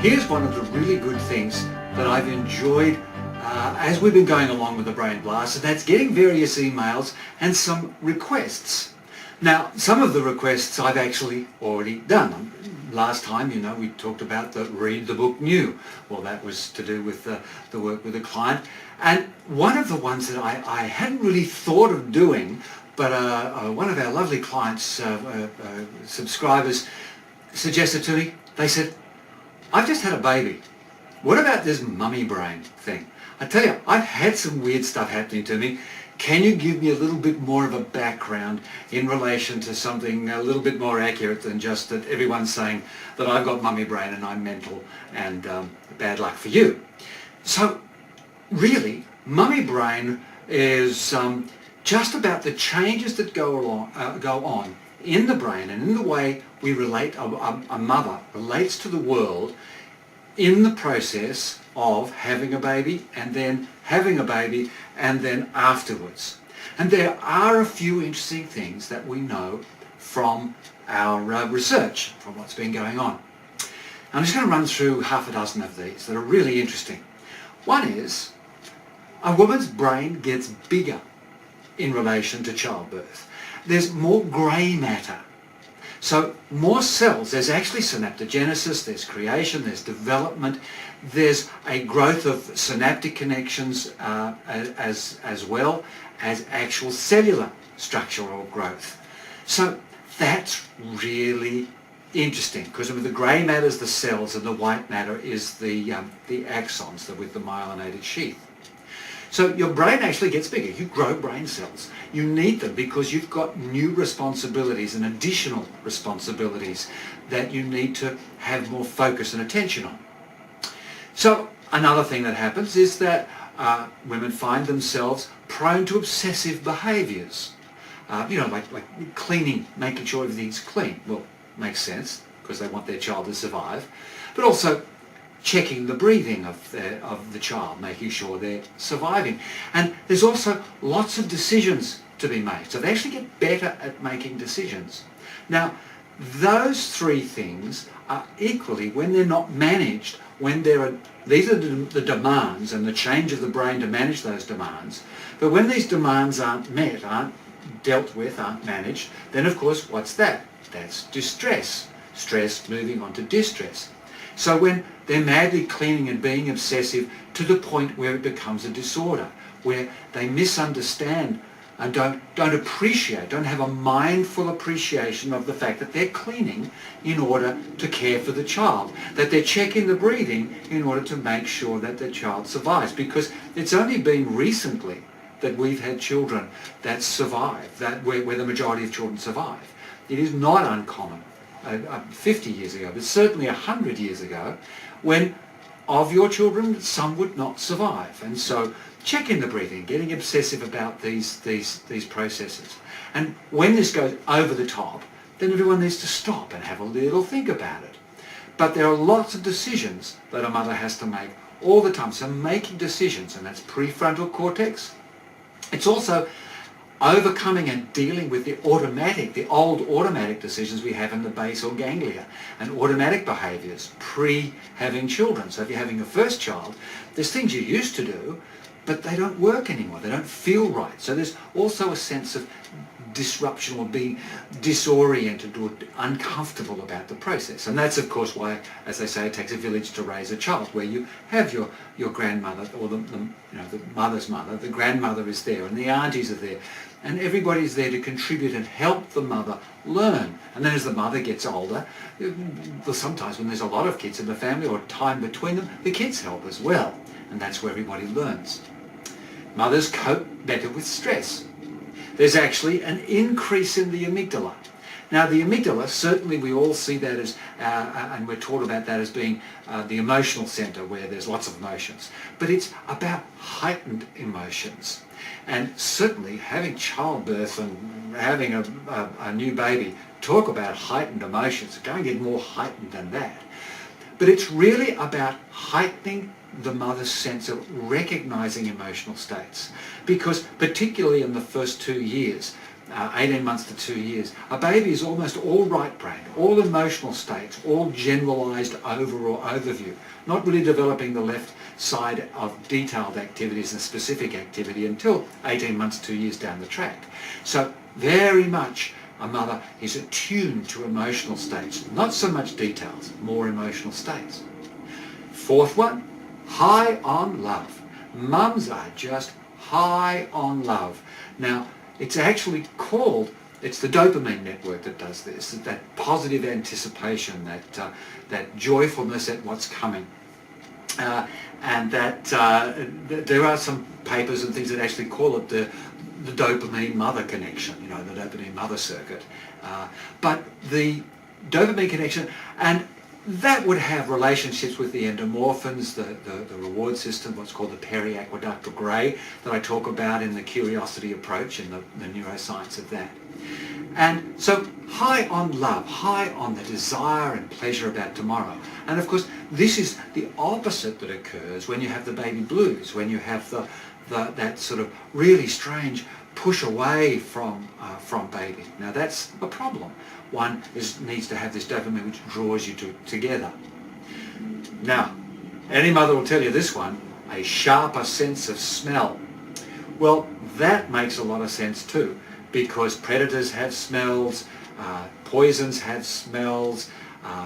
Here's one of the really good things that I've enjoyed as we've been going along with the Brain Blast, and that's getting various emails and some requests. Now, some of the requests I've actually already done. Last time, we talked about the Read the Book New. Well, that was to do with the work with a client. And one of the ones that I hadn't really thought of doing, but one of our lovely clients, subscribers, suggested to me. They said, I've just had a baby. What about this mummy brain thing? I tell you, I've had some weird stuff happening to me. Can you give me a little bit more of a background in relation to something a little bit more accurate than just that everyone's saying that I've got mummy brain and I'm mental and bad luck for you? So really, mummy brain is just about the changes that go on in the brain and in the way we relate, a mother relates to the world in the process of having a baby and then having a baby and then afterwards. And there are a few interesting things that we know from our research, from what's been going on. I'm just going to run through half a dozen of these that are really interesting. One is a woman's brain gets bigger in relation to childbirth. There's more grey matter. So more cells, there's actually synaptogenesis, there's creation, there's development, there's a growth of synaptic connections as well as actual cellular structural growth. So that's really interesting because with the grey matter is the cells and the white matter is the axons with the myelinated sheath. So your brain actually gets bigger. You grow brain cells. You need them because you've got new responsibilities and additional responsibilities that you need to have more focus and attention on. So another thing that happens is that women find themselves prone to obsessive behaviours. Like cleaning, making sure everything's clean. Well, makes sense because they want their child to survive. But also checking the breathing of the child, making sure they're surviving. And there's also lots of decisions to be made. So they actually get better at making decisions. Now, those three things are equally, when they're not managed, these are the demands and the change of the brain to manage those demands. But when these demands aren't met, aren't dealt with, aren't managed, then of course, what's that? That's distress. Stress moving on to distress. So when they're madly cleaning and being obsessive to the point where it becomes a disorder, where they misunderstand and don't appreciate, don't have a mindful appreciation of the fact that they're cleaning in order to care for the child, that they're checking the breathing in order to make sure that the child survives. Because it's only been recently that we've had children that survive, where the majority of children survive. It is not uncommon. 50 years ago, but certainly 100 years ago, when of your children, some would not survive. And so checking the breathing, getting obsessive about these processes. And when this goes over the top, then everyone needs to stop and have a little think about it. But there are lots of decisions that a mother has to make all the time. So making decisions, and that's prefrontal cortex. It's also overcoming and dealing with the old automatic decisions we have in the basal ganglia and automatic behaviours pre-having children. So if you're having a first child, there's things you used to do, but they don't work anymore. They don't feel right. So there's also a sense of disruption or being disoriented or uncomfortable about the process. And that's of course why, as they say, it takes a village to raise a child, where you have your grandmother or the mother's mother, the grandmother is there and the aunties are there, and everybody's there to contribute and help the mother learn. And then as the mother gets older, sometimes when there's a lot of kids in the family or time between them, the kids help as well. And that's where everybody learns. Mothers cope better with stress. There's actually an increase in the amygdala. Now the amygdala, certainly we all see that as, and we're taught about that as being the emotional centre where there's lots of emotions. But it's about heightened emotions. And certainly having childbirth and having a new baby, talk about heightened emotions, it's going to get more heightened than that. But it's really about heightening the mother's sense of recognising emotional states. Because particularly in the first 2 years, 18 months to 2 years, a baby is almost all right brain, all emotional states, all generalised overview, not really developing the left side of detailed activities and specific activity until 18 months, 2 years down the track. So very much a mother is attuned to emotional states, not so much details, more emotional states. Fourth one, high on love. Mums are just high on love. Now, it's actually called, it's the dopamine network that does this, that positive anticipation, that joyfulness at what's coming. And that there are some papers and things that actually call it the dopamine mother connection, you know, the dopamine mother circuit. But the dopamine connection, and that would have relationships with the endomorphins, the reward system, what's called the periaqueductal grey, that I talk about in the curiosity approach and the neuroscience of that. And so high on love, high on the desire and pleasure about tomorrow. And of course, this is the opposite that occurs when you have the baby blues, when you have that sort of really strange push away from baby. Now that's a problem. One needs to have this dopamine which draws you together. Now, any mother will tell you this one, a sharper sense of smell. Well, that makes a lot of sense too, because predators have smells, poisons have smells,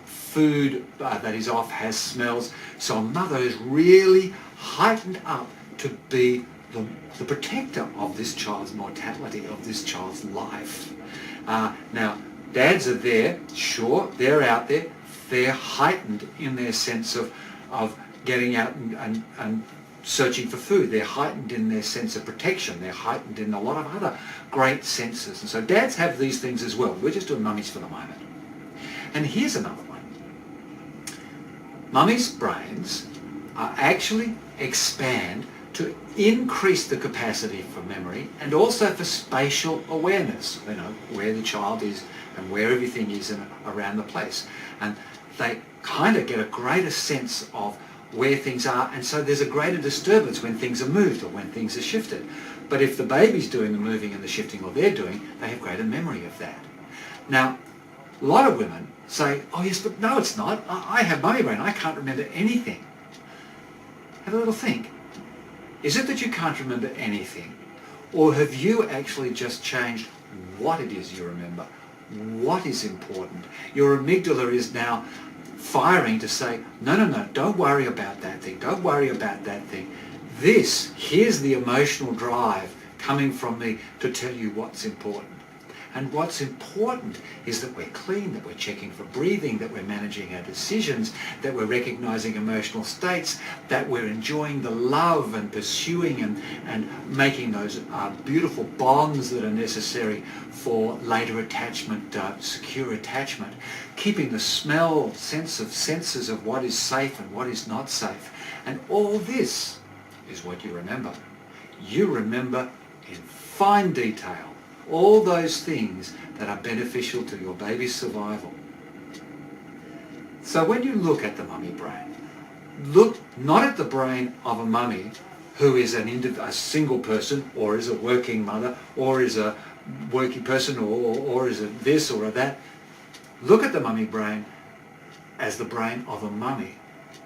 food that is off has smells. So a mother is really heightened up to be the protector of this child's mortality, of this child's life. Now, dads are there, sure, they're out there, they're heightened in their sense of getting out and searching for food. They're heightened in their sense of protection. They're heightened in a lot of other great senses. And so dads have these things as well. We're just doing mummies for the moment. And here's another one. Mummies' brains are actually expand to increase the capacity for memory and also for spatial awareness, you know, where the child is and where everything is around the place. And they kind of get a greater sense of where things are, and so there's a greater disturbance when things are moved or when things are shifted. But if the baby's doing the moving and the shifting, or they're doing, they have greater memory of that. Now, a lot of women say, oh yes, but no it's not. I have mummy brain, I can't remember anything. Have a little think. Is it that you can't remember anything? Or have you actually just changed what it is you remember? What is important? Your amygdala is now firing to say, no, don't worry about that thing. Don't worry about that thing. Here's the emotional drive coming from me to tell you what's important. And what's important is that we're clean, that we're checking for breathing, that we're managing our decisions, that we're recognizing emotional states, that we're enjoying the love and pursuing and making those beautiful bonds that are necessary for later attachment, secure attachment, keeping the senses of what is safe and what is not safe. And all this is what you remember. You remember in fine detail all those things that are beneficial to your baby's survival. So when you look at the mummy brain, look not at the brain of a mummy who is a single person, or is a working mother, or is a working person, or is a this or a that. Look at the mummy brain as the brain of a mummy,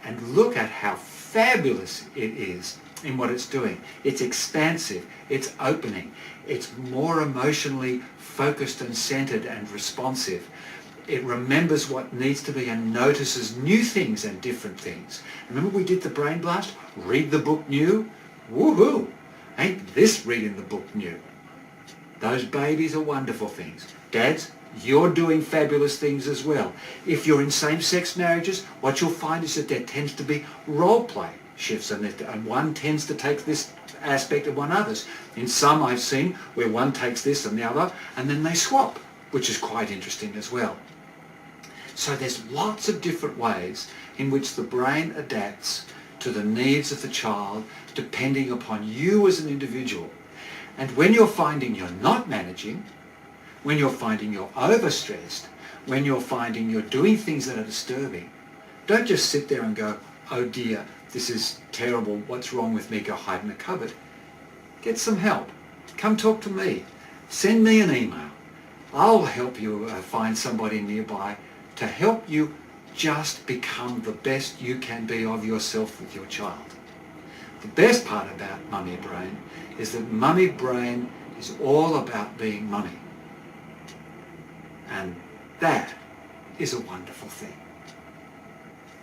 and look at how fabulous it is in what it's doing. It's expansive, it's opening, it's more emotionally focused and centered and responsive. It remembers what needs to be and notices new things and different things. Remember we did the brain blast? Read the book new? Woohoo! Ain't this reading the book new? Those babies are wonderful things. Dads, you're doing fabulous things as well. If you're in same-sex marriages, what you'll find is that there tends to be role play shifts, and one tends to take this aspect and one others. In some I've seen where one takes this and the other, and then they swap, which is quite interesting as well. So there's lots of different ways in which the brain adapts to the needs of the child depending upon you as an individual. And when you're finding you're not managing, when you're finding you're overstressed, when you're finding you're doing things that are disturbing, don't just sit there and go, oh dear, this is terrible, what's wrong with me, go hide in a cupboard. Get some help. Come talk to me. send me an email. I'll help you find somebody nearby to help you just become the best you can be of yourself with your child. The best part about Mummy Brain is that Mummy Brain is all about being mummy. And that is a wonderful thing.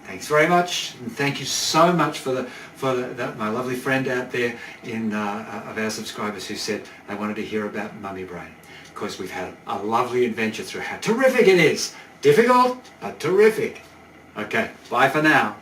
Thanks very much, and thank you so much for my lovely friend out there of our subscribers who said they wanted to hear about Mummy Brain, because we've had a lovely adventure through how terrific it is. Difficult, but terrific. Okay, bye for now.